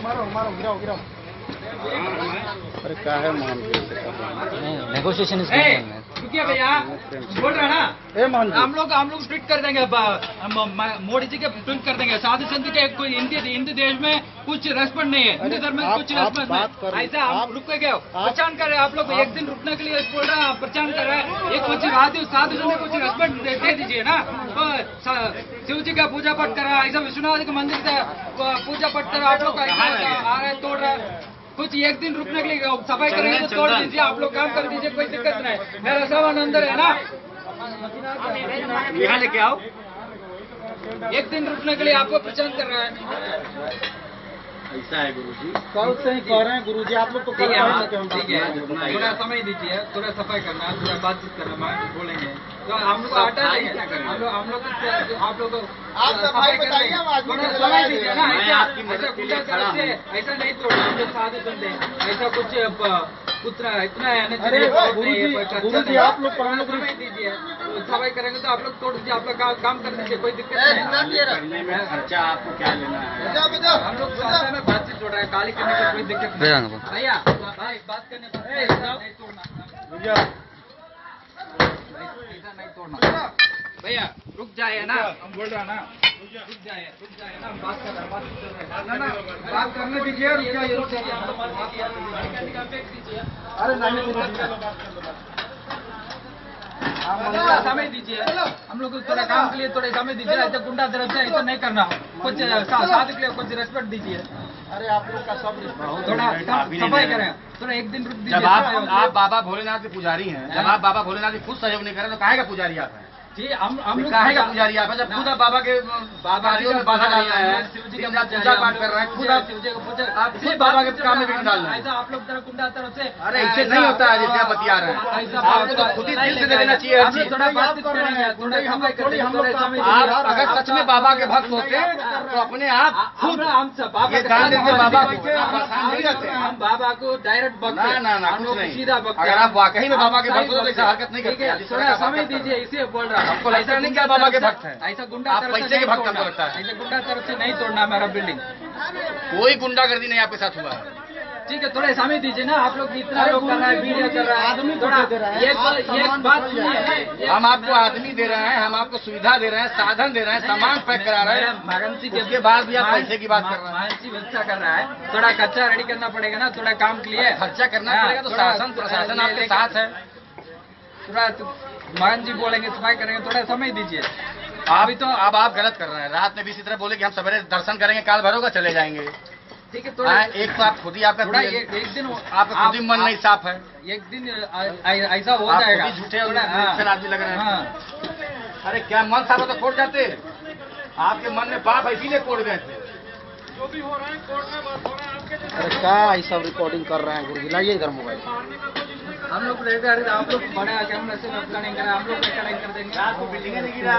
मारो मारो गिराओ गिराओ। अरे क्या है मान नेगोशिएशन रुकिए भैया, बोल रहा ना हम लोग स्प्लिट कर देंगे, मोदी जी के स्प्लिट कर देंगे। साधु संत के कोई हिंदी देश में कुछ रेस्पेक्ट नहीं है, हिंदी धर्म में कुछ रेस्पेक्ट नहीं। ऐसा हम रुके गए प्रचार कर रहे हैं, आप लोग एक दिन रुकने के लिए बोल रहे हैं, प्रचार कर रहे हैं। एक कुछ साधु संत कुछ रेस्पेक्ट दे दीजिए ना। शिव जी का पूजा पाठ कर रहा है, ऐसा विश्वनाथ के मंदिर से पूजा पाठ कर रहा है, आप लोग आ रहे तोड़ रहे हैं। कुछ एक दिन रुकने के लिए सफाई करेंगे तो तोड़ दीजिए, आप लोग काम कर दीजिए, कोई दिक्कत नहीं। मेरा सामान अंदर है ना, यहाँ लेके आओ। एक दिन रुकने के लिए आपको प्रचार कर रहा है। ऐसा है गुरुजी, कल से ही कह रहे हैं गुरुजी, आप लोग तो ठीक है, थोड़ा समय दीजिए, थोड़ा सफाई करना, थोड़ा बातचीत करना, बोलेंगे तो हम लोग हटा देंगे। हम लोग आप लोग सफाई बताइए, थोड़ा समय दीजिए ना। ऐसा नहीं तोड़ना, हम लोग साधु सुनते ऐसा कुछ इतना गुरुजी आप लोग समय दीजिए, सफाई करेंगे तो आप लोग तोड़ दीजिए, आप लोग काम कर दीजिए, कोई दिक्कत नहीं। खर्चा आपको क्या लेना है? हम लोग में बातचीत जोड़ रहे हैं, गाली करने की कोई दिक्कत नहीं। भैया बात करने पर नहीं तोड़ना, ऐसा नहीं तोड़ना। भैया रुक जाए ना, हम बोल रहे हैं ना, रुक जाए ना, हम बात कर रहे हैं, ना बात करने दीजिए, रुक जाइए। अरे नहीं समय दीजिए, हम लोग थोड़ा काम के लिए थोड़ा समय दीजिए। ऐसा गुंडा तरफ से ऐसा नहीं करना, कुछ साथ के लिए कुछ रेस्पेक्ट दीजिए। अरे आप लोग का सब थोड़ा सफाई करें, थोड़ा एक दिन रुक दीजिए। जब आप बाबा भोलेनाथ के पुजारी हैं, जब आप बाबा भोलेनाथ की खुद सहयोग नहीं करें तो काहे का पुजारी आप हैं? जी हम लोग काहे का पुजारी आप हैं? जब खुद बाबा के बाबारियों में बाधा डालना है, शिवजी का पूजा पाठ कर रहे हैं, खुद आप शिवजी का पूजा, आप खुद बाबा के काम में विघ्न डालना है। ऐसा आप लोग तरफ गुंडा तरफ से अरे इससे नहीं होता है, जैसे आप बतिया रहे हैं। आपको तो खुद ही दिल से दे देना चाहिए हर चीज। थोड़ा बातचीत करेंगे, थोड़ा सफाई करेंगे। आप अगर सच में बाबा के भक्त होते तो अपने आप खुद हम सब बाबा ये दान देते बाबा को, आप परेशान नहीं रहते। हम बाबा को डायरेक्ट भक्त ना ना ना, हम कुछ लोग नहीं। सीधा भक्त। अगर आप वाकई में बाबा के भक्त हो तो ऐसा हरकत नहीं करते। थोड़ा समय दीजिए, इसे बोल रहा हूँ। आपको लगता नहीं क्या बाबा के भक्त हैं? ऐसा गुंडा आप तरफ से पैसे के नहीं भक्त तोड़ना, हमको लगता है। ऐसा गुंडा तरफ से नहीं तोड़ना मेरा बिल्डिंग। कोई गुंडागर्दी नहीं आपके साथ हुआ है। ठीक है, थोड़ा समय दीजिए ना। आप लोग इतना लोग कर रहा है, वीडियो कर रहा है, आदमी थोड़ा एक बात सुनिए। हम आपको आदमी दे रहे हैं, हम आपको सुविधा दे रहे हैं, साधन दे रहे हैं, सामान पैक करा रहे हैं, महंती उसके बाद भी आप पैसे की बात कर रहे हैं। महंती व्यवस्था कर रहा है, थोड़ा खर्चा रेडी करना पड़ेगा ना, थोड़ा काम के लिए खर्चा करना पड़ेगा तो शासन प्रशासन आपके साथ है। थोड़ा महंत जी बोलेंगे, सफाई करेंगे, थोड़ा समय दीजिए। अभी तो अब आप गलत कर रहे हैं। रात में भी इसी तरह बोले कि हम सवेरे दर्शन करेंगे, काल भर होगा चले जाएंगे। ठीक है, थोड़ा एक तो आप खुद ही आपका थोड़ा एक दिन आपका खुद ही मन नहीं साफ है। एक दिन ऐसा हो जाएगा। झूठे आदमी लग रहे हैं। अरे क्या मन साफ हो तो कोर्ट जाते? आपके मन में पाप है, इसीलिए कोर्ट गए थे। जो भी हो रहा है कोर्ट में बात हो रहा है आपके। अरे क्या ये सब रिकॉर्डिंग कर रहे हैं गुरुजी? लाइए इधर मोबाइल। हम लोग रहेगा, आप लोग बड़ा कैमरा से रिकॉर्डिंग करें, हम लोग रिकॉर्डिंग कर देंगे। आपको बिल्डिंग नहीं गिरा।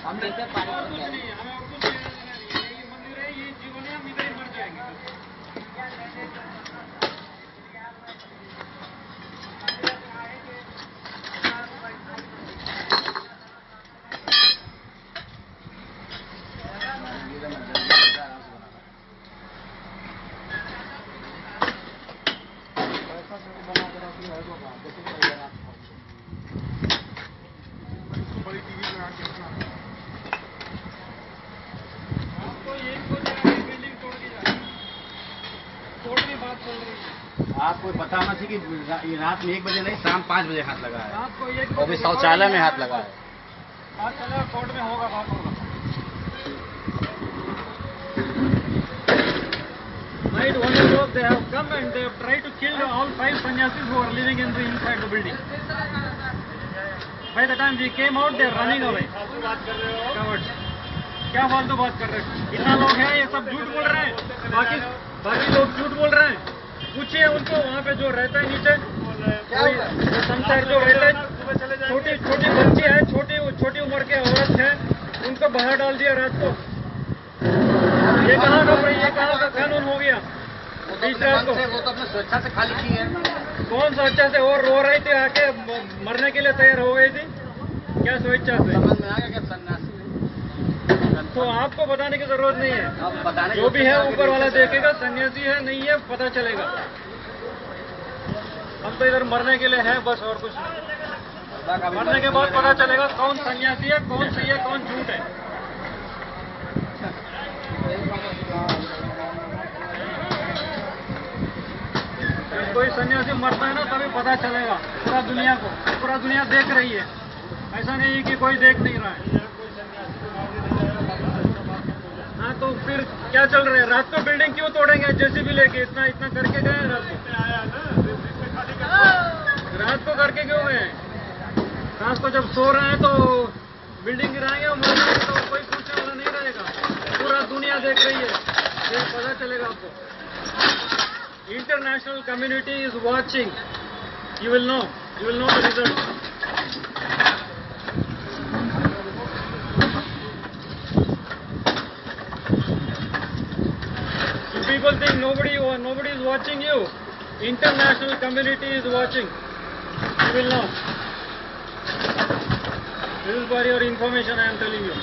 हम लेते हैं पानी। आपको पता होना चाहिए कि ये रात में 1 बजे नहीं, शाम 5 बजे हाथ लगा है। और भी शौचालय में हाथ लगा है। कोर्ट में होगा, बात होगा। Night 1 o'clock they have come and they have tried to kill all 5 sannyasis who are living in the inside the building. By the time we came out, they are running away. Cowards. क्या फालतू बात कर रहे हैं? इतना लोग हैं, ये सब झूठ बोल रहे हैं। बाकी बाकी लोग झूठ बोल रहे हैं। पूछिए उनको वहाँ पे जो रहता है नीचे, संसार जो रहता है, छोटी छोटी बच्ची है, छोटी उम्र के औरत है, उनको बाहर डाल दिया रात को। ये कहाँ का कानून हो गया? बीच रात को वो तो अपने स्वेच्छा से खाली की है। कौन सा अच्छा से? और रो रही थी, आके मरने के लिए तैयार हो गई थी, क्या स्वेच्छा से? समझ में आ गया क्या सन्यासी? तो आपको बताने की जरूरत नहीं है, अब बताने जो भी है ऊपर वाला देखेगा, सन्यासी है नहीं है पता चलेगा। हम तो इधर मरने के लिए है बस, और कुछ नहीं। मरने के बाद पता चलेगा कौन सन्यासी है, कौन सही है, कौन झूठ है। कोई सन्यासी मरता है ना तभी पता चलेगा पूरा दुनिया को। पूरा दुनिया देख रही है, ऐसा नहीं है कि कोई देख नहीं रहा है। हाँ तो फिर क्या चल रहा है? रात को बिल्डिंग क्यों तोड़ेंगे जेसीबी लेके? इतना करके गए हैं रात को करके क्यों गए? रात को जब सो रहे हैं तो बिल्डिंग गिराएंगे और मरेंगे तो कोई पूछने वाला नहीं रहेगा। पूरा दुनिया देख रही है, फिर पता चलेगा आपको। International community is watching. You will know the result. If people think nobody is watching you, international community is watching. You will know. This is for your information I am telling you.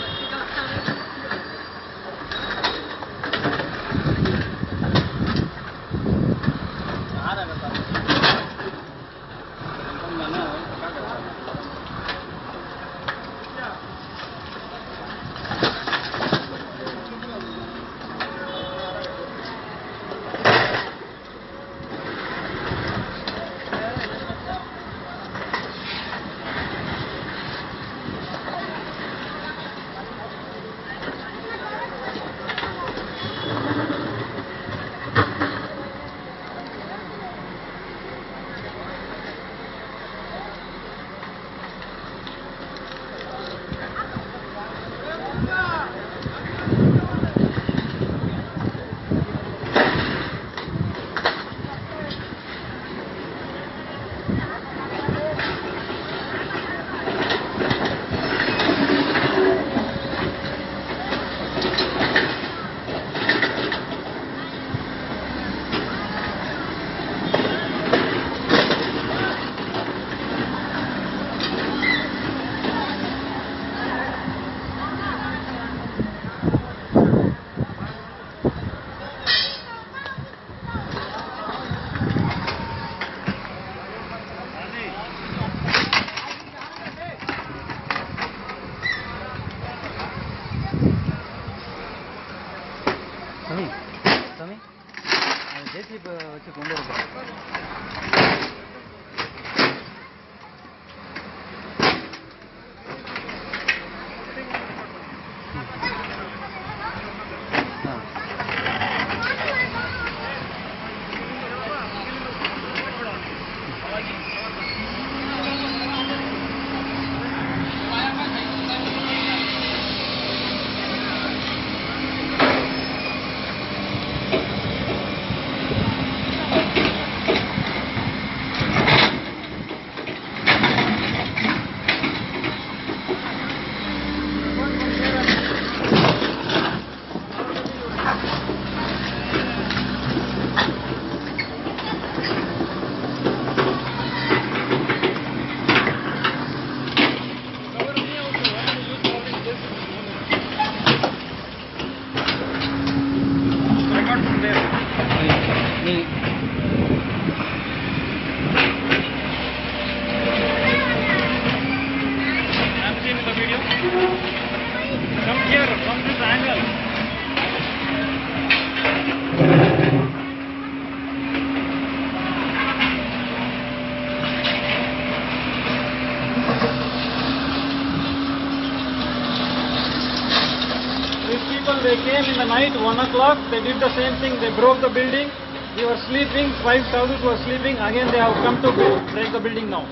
They came in the night, 1 o'clock, they did the same thing, they broke the building, we were sleeping, 5 Saudis were sleeping, again they have come to break the building now.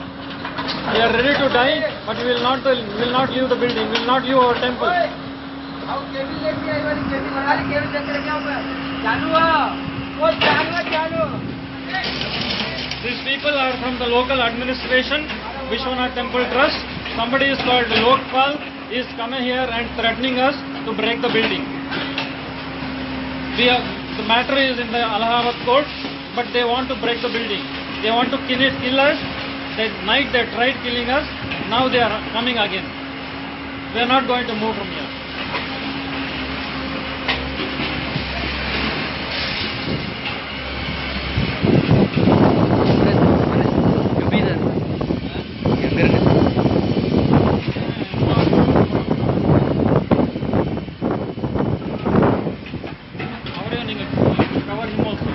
They are ready to die, but we will not leave the building, we will not leave our temple. These people are from the local administration, Vishwanath Temple Trust. Somebody is called Lokpal is coming here and threatening us to break the building. The matter is in the Allahabad court, but they want to break the building. They want to kill us. That night they tried killing us. Now they are coming again. We are not going to move from here. Cover him also.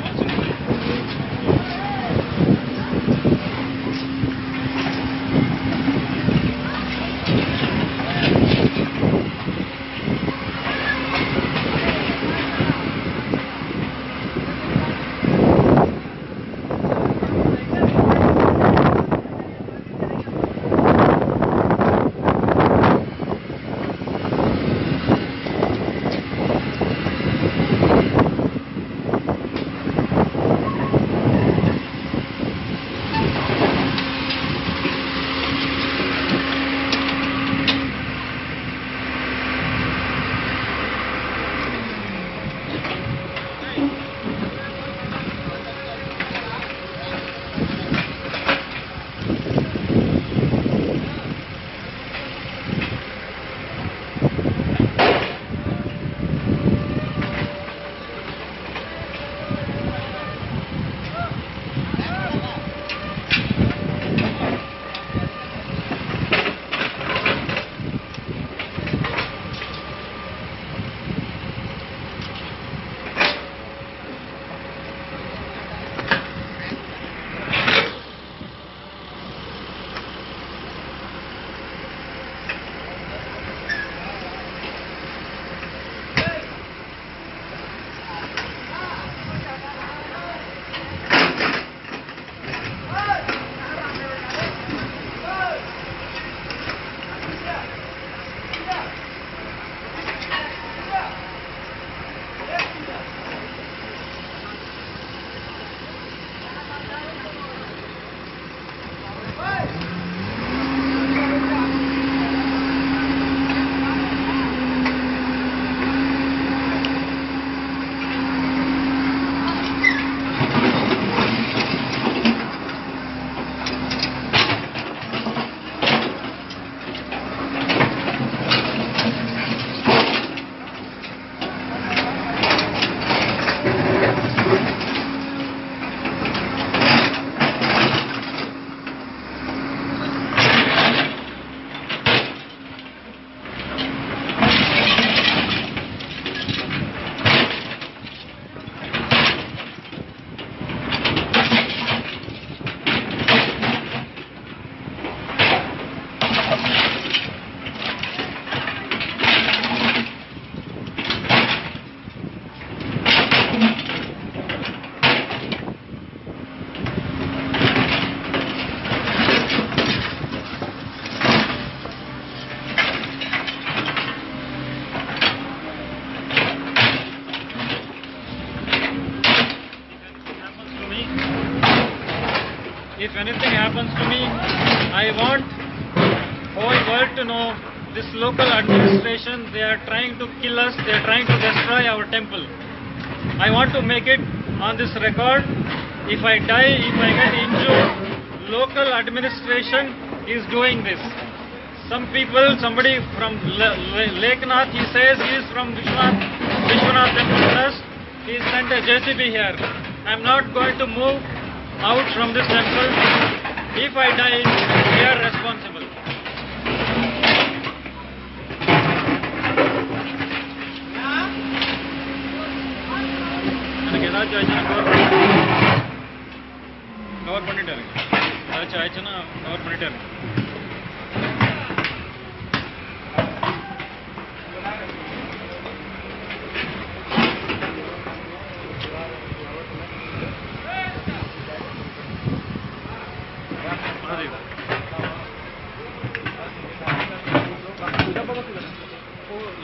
If anything happens to me, I want whole world to know this local administration, they are trying to kill us, they are trying to destroy our temple. I want to make it on this record. If I die, if I get injured, local administration is doing this. Some people, somebody from Leknath, he says he is from Vishwanath Temple Trust. He sent a JCB here. I am not going to move out from this temple. If I die, we are responsible. Cover பண்ணிட்டாரு. ஏதாச்சும் ஆயிடுச்சுன்னா cover பண்ணிட்டாரு.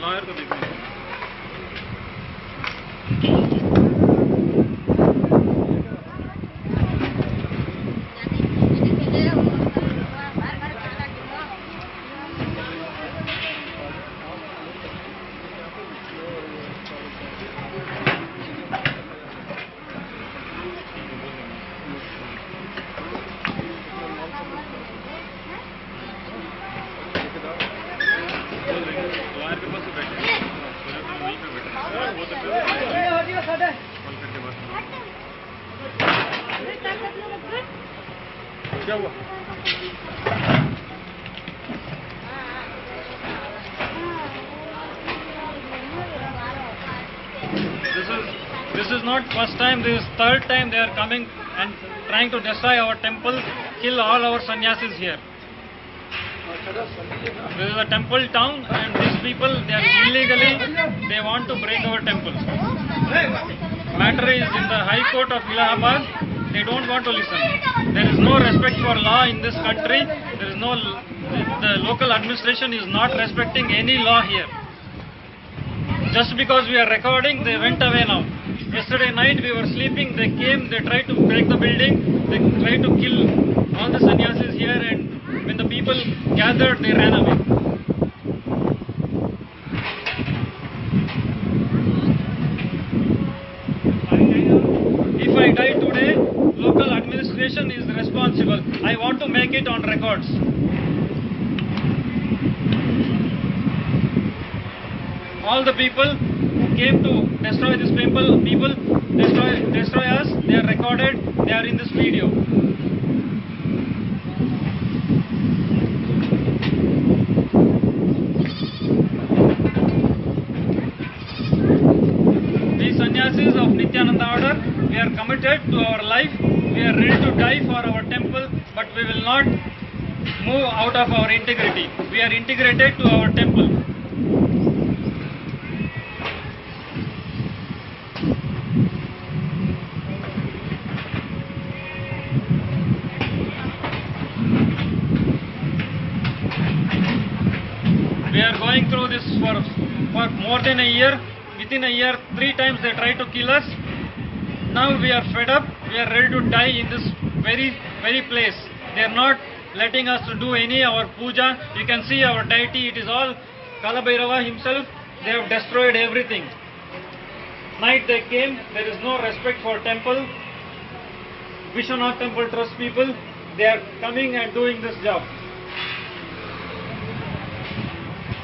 Lawyer को देखिए क्या हुआ? This is not first time. This is third time they are coming and trying to destroy our temple, kill all our sannyasis here. This is a temple town, and these people, they are illegally, they want to break our temple. Matter is in the High Court of Allahabad. They don't want to listen. There is no respect for law in this country. There is no, the local administration is not respecting any law here. Just because we are recording, they went away now. Yesterday night we were sleeping, they came, they tried to break the building, they tried to kill all the sannyasis here, and when the people gathered, they ran away. If I die today, local administration is responsible. I want to make it on records. All the people who came to destroy this temple, destroy us, they are recorded, they are in this video. We sannyasis of Nityananda order, we are committed to our life, we are ready to die for our temple, but we will not move out of our integrity. We are integrated to our temple. We are going through this for more than a year. Within a year, 3 times they tried to kill us. Now we are fed up. We are ready to die in this very place. They are not letting us to do any our puja. You can see our deity. It is all Kalabhairava himself. They have destroyed everything. Night they came. There is no respect for temple. Vishwanath Temple Trust people. They are coming and doing this job.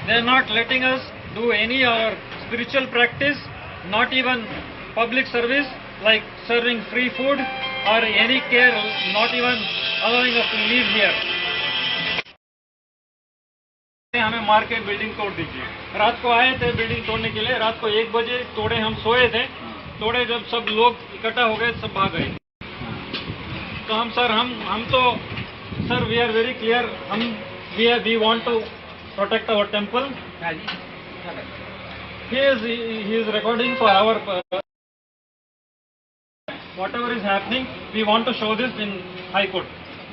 They are not letting us do any our spiritual practice, not even public service like serving free food or any care, not even allowing us to live here. हमें मार के building तोड़ दीजिए. रात को आए थे building तोड़ने के लिए. रात को 1 बजे तोड़े. हम सोए थे. तोड़े जब सब लोग इकट्ठा हो गए, सब भाग गए. तो हम तो sir we are very clear. we want to protect our temple. He is recording for our whatever is happening. We want to show this in High Court.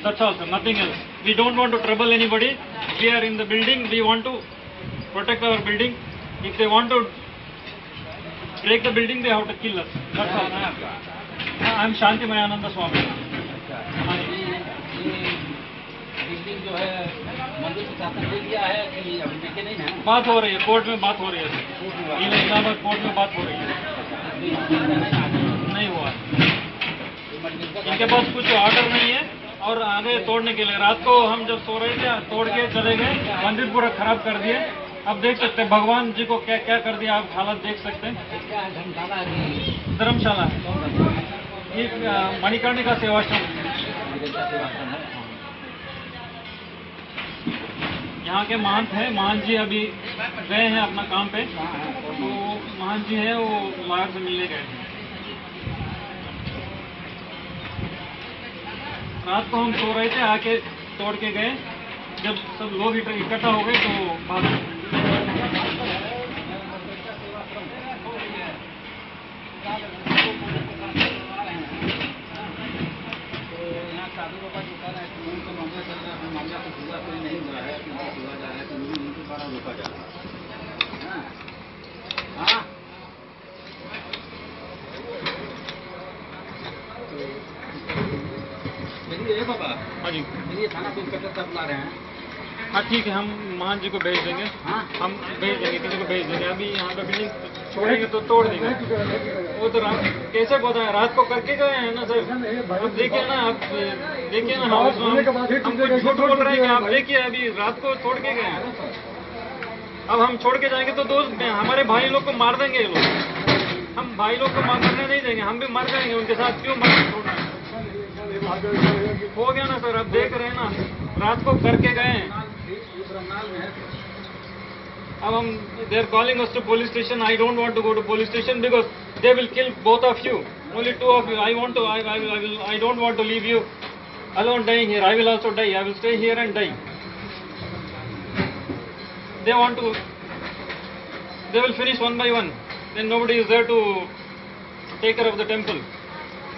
That's all, sir. Nothing else. We don't want to trouble anybody. We are in the building. We want to protect our building. If they want to break the building, they have to kill us. That's all. I am Shanti Mayananda Swami. Building जो है मंदिर प्रशासन ने दिया है कि अभी देखे नहीं है. बात हो रही है, कोर्ट में बात हो रही है. इलाहाबाद कोर्ट में बात हो रही है. नहीं हुआ. इनके पास कुछ ऑर्डर नहीं है और आगे तोड़ने के लिए. रात को हम जब सो रहे थे तोड़ के चले गए. मंदिर पूरा खराब कर दिए. अब देख सकते हैं भगवान जी को क्या क्या कर दिया. आप हालत देख सकते हैं. धर्मशाला है. एक मणिकर्णिका सेवाश्रम. यहाँ के महंत हैं. महंत जी अभी गए हैं अपना काम पे. तो महंत जी हैं वो लॉयर से मिलने गए. रात को हम सो रहे थे, आके तोड़ के गए. जब सब लोग इकट्ठा हो गए तो भाग गए. बाबा हाँ जी, ये थाना पे इंस्पेक्टर साहब ला रहे हैं. हाँ ठीक है. हम महंत जी को भेज देंगे. हम भेज देंगे, किसी को भेज देंगे. अभी यहाँ पे बिल्डिंग छोड़ेंगे तो तोड़ देंगे. वो तो कैसे बताएं, रात को करके गए हैं ना सर. अब देखिए ना, आप देखिए ना, हम कुछ झूठ बोल रहे हैं कि आप देखिए अभी रात को छोड़ के गए हैं. अब हम छोड़ के जाएंगे तो दोस्त हमारे भाई लोग को मार देंगे ये लोग. हम भाई लोग को मारने नहीं देंगे. हम भी मर जाएंगे उनके साथ. क्यों छोड़ना है. हो गया ना सर, अब देख रहे हैं ना, रात को करके गए हैं। अब हम they are calling us to police station. I don't want to go to police station because they will kill both of you, only 2 of you. I don't want to leave you alone dying here. I will also die. I will stay here and die. They will finish one by one. Then nobody is there to take care of the temple.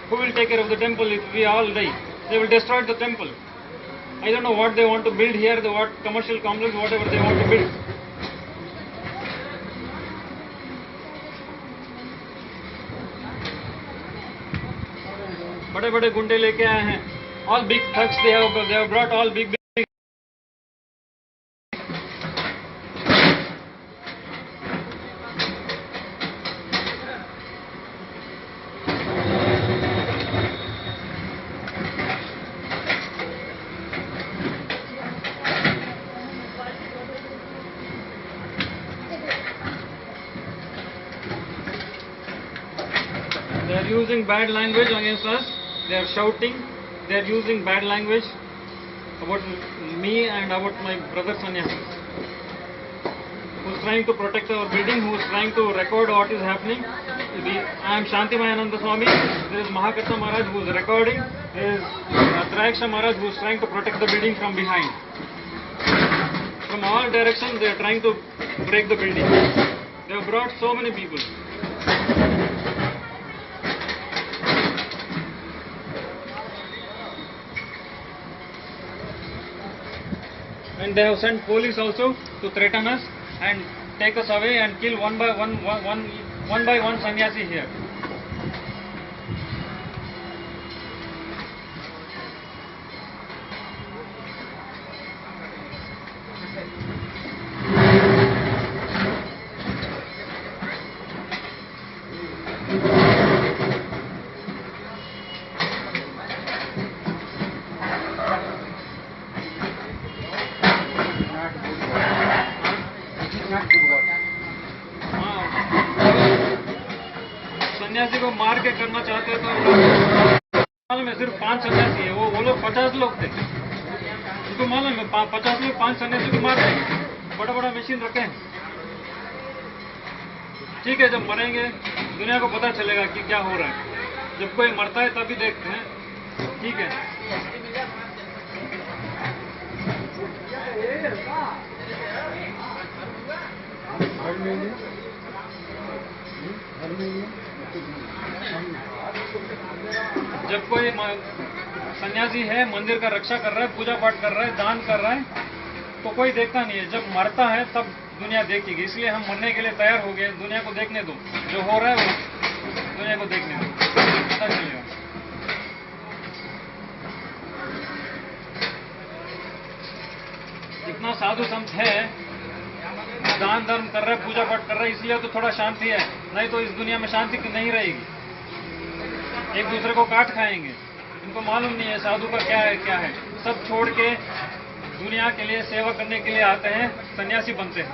Who will take care of the temple if we all die? They will destroy the temple. I don't know what they want to build here, what commercial complex, whatever they want to build. बड़े बड़े गुंडे लेके आए हैं, all big thugs they have brought all big they are using bad language against us. They are shouting, they are using bad language about me and about my brother Sannyasi, who is trying to protect our building, who is trying to record what is happening. I am Shanti Mayananda Swami, there is Mahakatha Maharaj who is recording, there is Trayaksha Maharaj who is trying to protect the building from behind. From all directions they are trying to break the building. They have brought so many people. And they have sent police also to threaten us and take us away and kill one by one sannyasi here. सन्यासी को मार के करना चाहते हैं तो मालूम है सिर्फ 5 सन्यासी है, वो लोग 50 लोग थे। उनको मालूम है 50 लोग 5 सन्यासी को मार देंगे, बड़ा बड़ा मशीन रखे हैं। ठीक है, जब मरेंगे दुनिया को पता चलेगा कि क्या हो रहा है। जब कोई मरता है तभी देखते हैं। ठीक है, जब कोई सन्यासी है, मंदिर का रक्षा कर रहा है, पूजा पाठ कर रहा है, दान कर रहा है, तो कोई देखता नहीं है। जब मरता है तब दुनिया देखेगी। इसलिए हम मरने के लिए तैयार हो गए। दुनिया को देखने दो, जो हो रहा है वो दुनिया को देखने दो, पता चलेगा। जितना साधु संत है, दान धर्म कर रहा है, पूजा पाठ कर रहा है, इसलिए तो थोड़ा शांति है, नहीं तो इस दुनिया में शांति नहीं रहेगी। एक दूसरे को काट खाएंगे। इनको मालूम नहीं है साधु का क्या है। सब छोड़ के दुनिया के लिए सेवा करने के लिए आते हैं, सन्यासी बनते हैं।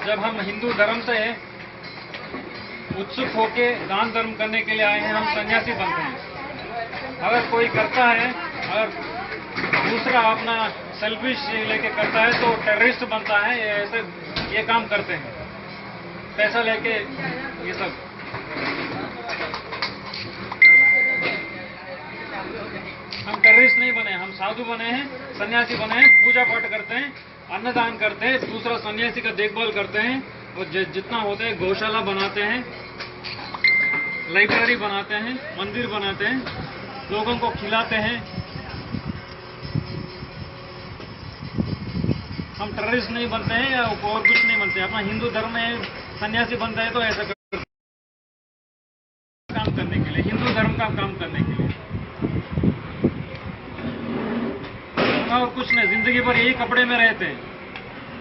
जब हम हिंदू धर्म से उत्सुक होके दान धर्म करने के लिए आए हैं, हम सन्यासी बनते हैं। अगर कोई करता है, अगर दूसरा अपना सेल्फिश लेके करता है तो टेररिस्ट बनता है। ऐसे ये काम करते हैं, पैसा लेके ये सब। हम टेररिस्ट नहीं बने, हम साधु बने हैं, सन्यासी बने हैं, पूजा पाठ करते हैं, अन्नदान करते हैं, दूसरा सन्यासी का देखभाल करते हैं, और जितना होता है गौशाला बनाते हैं, लाइब्रेरी बनाते हैं, मंदिर बनाते हैं, लोगों को खिलाते हैं। हम टेररिस्ट नहीं बनते हैं और कुछ नहीं बनते। अपना हिंदू धर्म में सन्यासी बनता है तो ऐसा काम करने के लिए, हिंदू धर्म का काम करने के लिए, और कुछ नहीं। जिंदगी भर यही कपड़े में रहते हैं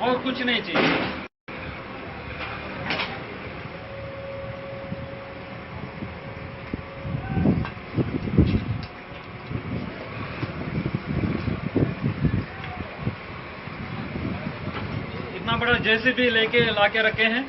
और कुछ नहीं चाहिए। इतना बड़ा जेसीबी लेके लाके रखे हैं,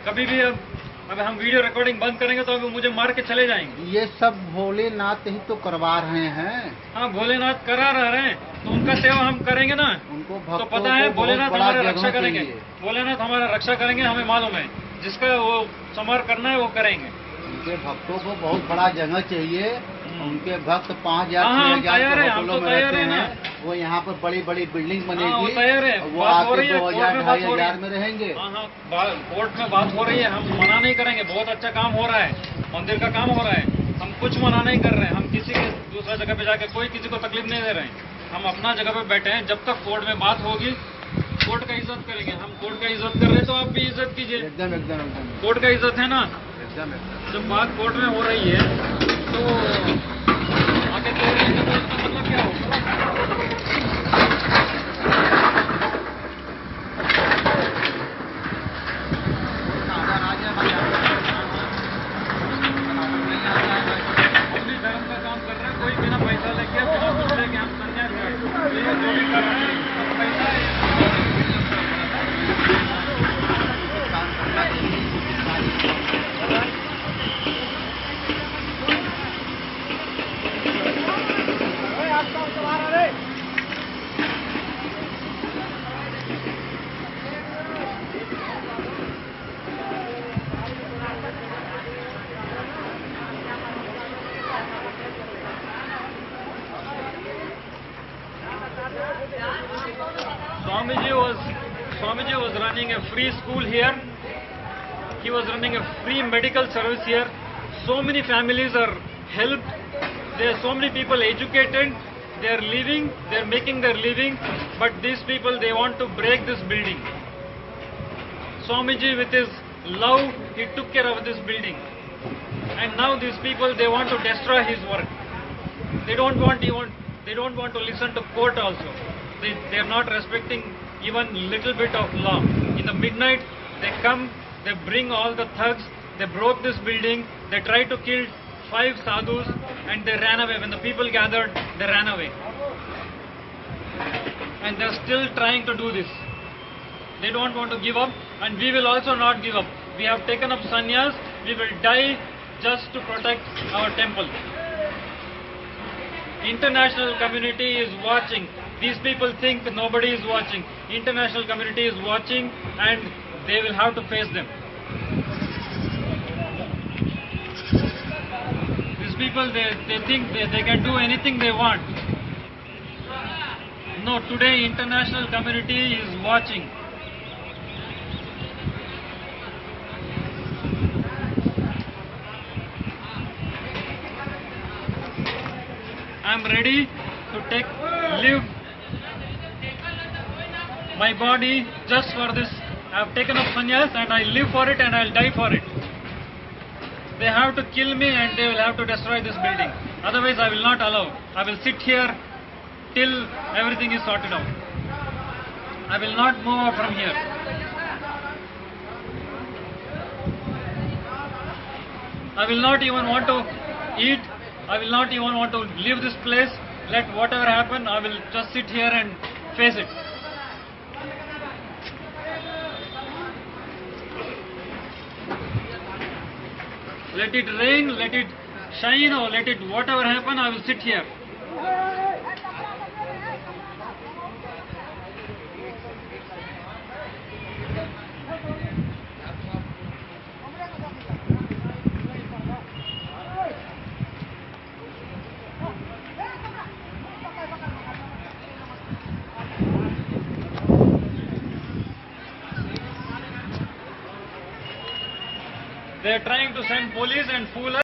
कभी भी अब हम वीडियो रिकॉर्डिंग बंद करेंगे तो अब मुझे मार के चले जाएंगे। ये सब भोलेनाथ ही तो करवा रहे हैं। हाँ, भोलेनाथ करा रहे हैं तो उनका सेवा हम करेंगे ना। उनको तो भक्तों पता है को भोलेनाथ बहुत बड़ा हमारा रक्षा जगह करेंगे। चाहिए। भोलेनाथ हमारा रक्षा करेंगे, हमें मालूम है। जिसका वो समार करना है वो करेंगे। उनके भक्तों को बहुत बड़ा जगह चाहिए। उनके भक्त 5,000 हाँ, हम 6,000 तैयार के हैं, हम होटलों तो में तैयार रहते हैं ना। हैं। वो यहाँ पर बड़ी बड़ी बिल्डिंग हाँ, वो बनेगी। तैयार है। वो बात हो आके रही है, 2,000 कोर्ट में बात हो रही है। 2,500 में रहेंगे। हाँ, कोर्ट में बात हो रही है। हम मना नहीं करेंगे, बहुत अच्छा काम हो रहा है, मंदिर का काम हो रहा है। हम कुछ मना नहीं कर रहे हैं। हम किसी के दूसरा जगह पे जाके कोई किसी को तकलीफ नहीं दे रहे हैं। हम अपना जगह पे बैठे हैं। जब तक कोर्ट में बात होगी, कोर्ट का इज्जत करेंगे। हम कोर्ट का इज्जत कर रहे हैं तो आप भी इज्जत कीजिए। एकदम एकदम एकदम कोर्ट का इज्जत है ना। एकदम एकदम। जब बात कोर्ट में हो रही है तो आगे तो इसका मतलब क्या होगा? अपनी धर्म का काम कर रहे हैं। कोई बिना पैसा लेके बिना कुछ लेके हम संन्यास जो भी कर रहे हैं सब पैसा है। Swamiji was running a free school here. He was running a free medical service here. So many families are helped. There are so many people educated. They are living. They are making their living. But these people, they want to break this building. Swamiji, with his love, he took care of this building. And now these people, they want to destroy his work. They don't want to listen to court also. They are not respecting even little bit of law. In the midnight, they come, they bring all the thugs, they broke this building, they tried to kill 5 sadhus and they ran away. When the people gathered, they ran away. And they are still trying to do this. They don't want to give up, and we will also not give up. We have taken up sannyas, we will die just to protect our temple. International community is watching. These people think nobody is watching. International community is watching and they will have to face them. These people, they think they can do anything they want. No, today international community is watching. I am ready to live my body just for this. I have taken up sannyas and I live for it and I will die for it. They have to kill me and they will have to destroy this building. Otherwise I will not allow. I will sit here till everything is sorted out. I will not move out from here. I will not even want to eat. I will not even want to leave this place. Let whatever happen, I will just sit here and face it. Let it rain, let it shine, or let it whatever happen, I will sit here. They are trying to send police and fool us.